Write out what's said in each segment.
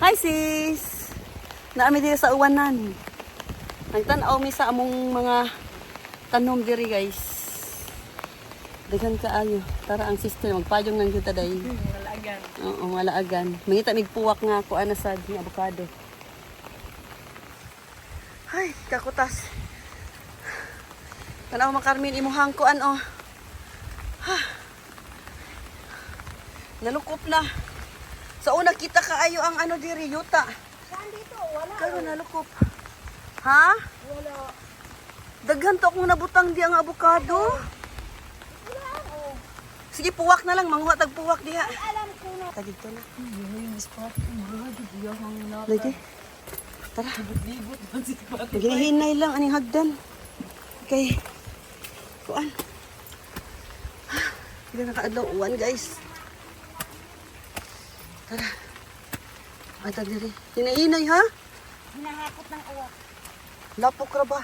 Hi sis! Naami diri sa uwanan. Nagtanaw mi sa among mga tanom diri guys. Daghan kaayo. Tara ang sister magpayong nang kita day. Malaagan. Oo, malaagan. Mangita mig puwak nga ako ana sa ni avocado. Ay, kakutas. Tanaw man Carmen imuhang kuan oh. Ha. Nalukop na. Sa una kita kaayo ang ano diri yuta. Saan dito? Wala. Karon nalukop. Ha? Wala. Daghan to akong nabutang di ang avocado. Wala. Oh. Sige, puwak na lang. Manguha tag puwak diha. Alam ko na. Tagig to na. Yung spot. Yung nata. Lagi. Tara. Libot man si spot. Ginahinay lang aning hagdan. Okay. Kuan. Hindi nakaadlaw uwan, guys. Tara. Ay, tag diri. Hinahinay, ha? Hinahakot ng uwak. Lapok ra ba?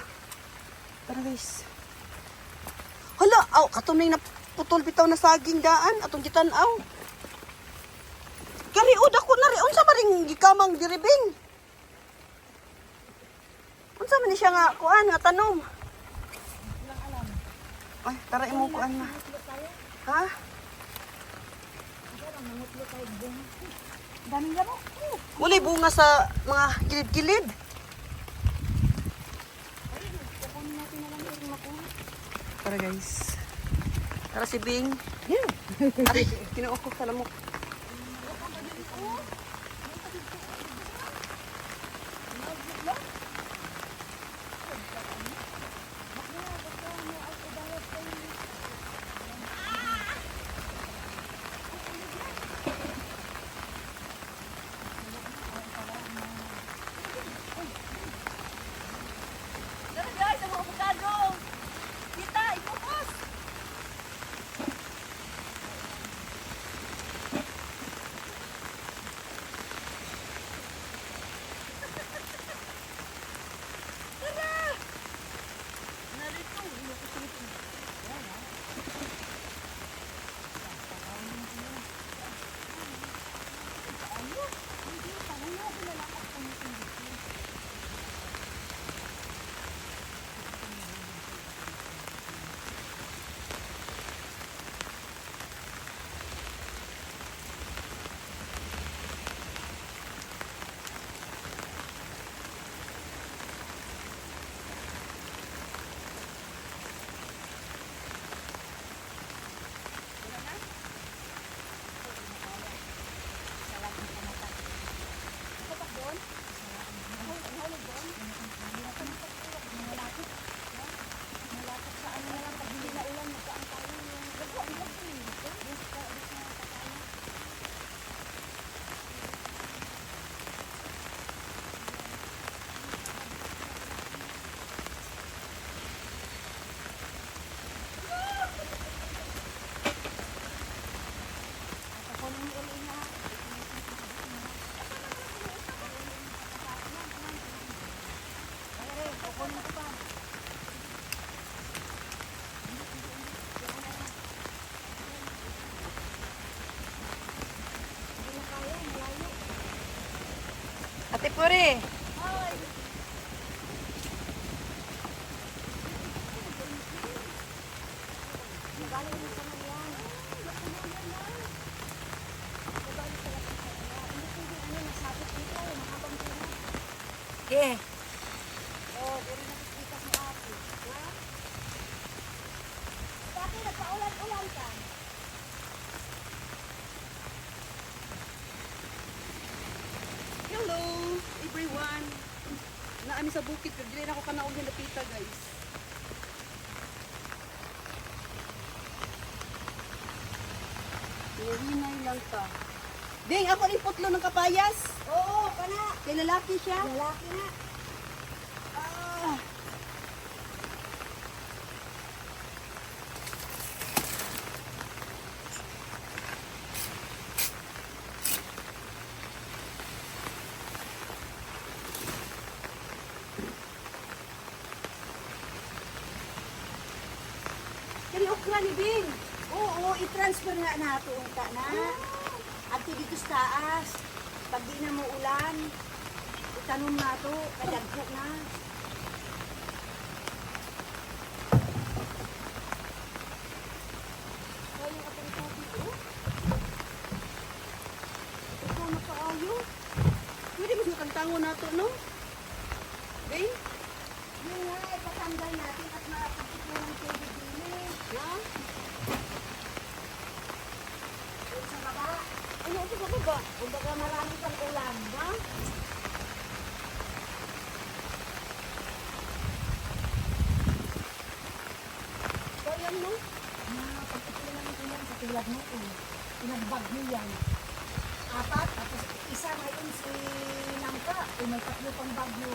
Tara, guys. Hala, aw, katunay na putol bitaw na saging daan. Atong gitanaw. Kariud ako na rin. Unsa maring gikamang diribing? Unsa man ni siya nga kuan nga tanom? Walang alam. Ay, tara imo kuan na. Mangutlo tayo. Ha? Pero mangutlo tayo bunga. Daming gabo. Wala bunga sa mga kilid-kilid. Kukunin natin na lang yung makuha. Tara guys. Tara si Bing. Ay, kinuok ko sa lamok. Tara guys, ang avocado. Kita, ipokus. Ate Puri. Okay. Oh, dito na kita sa ate. Ha? Dati nagpaulan-ulan ka. Hello everyone. Naami sa bukid kag dili na ako kanaog napita guys. Hinay lang ka. Ding, ako rin putlo ng kapayas. Oo, kana. Kay lalaki siya. Lalaki na. Ah. Kani okra ni Bing. Oo, i-transfer nga nato unta na. At dito sa taas. Pag di na mo ulan, itanong na to, kadagpo na. Kaya ka pang sabi ko. Ito na kaayo. Pwede mo kang tango na to, no? Bing? Yun nga, ipatanggal natin at makapagpipon ng tubig din. Ha? Yun sa baba. Ano ito ba ba? Kumbaga marami pang ulan, ha? So, yan, no? Pagpipili namin ko yan, katulad mo pinagbag mo yan. 4, tapos isa ngayon si Nangka, may 3 pang bagyo.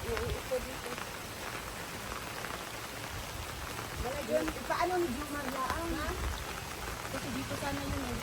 Oo, ito dito. Yun, paano ni Jumar Laang, ha? Kasi dito sana yun, eh.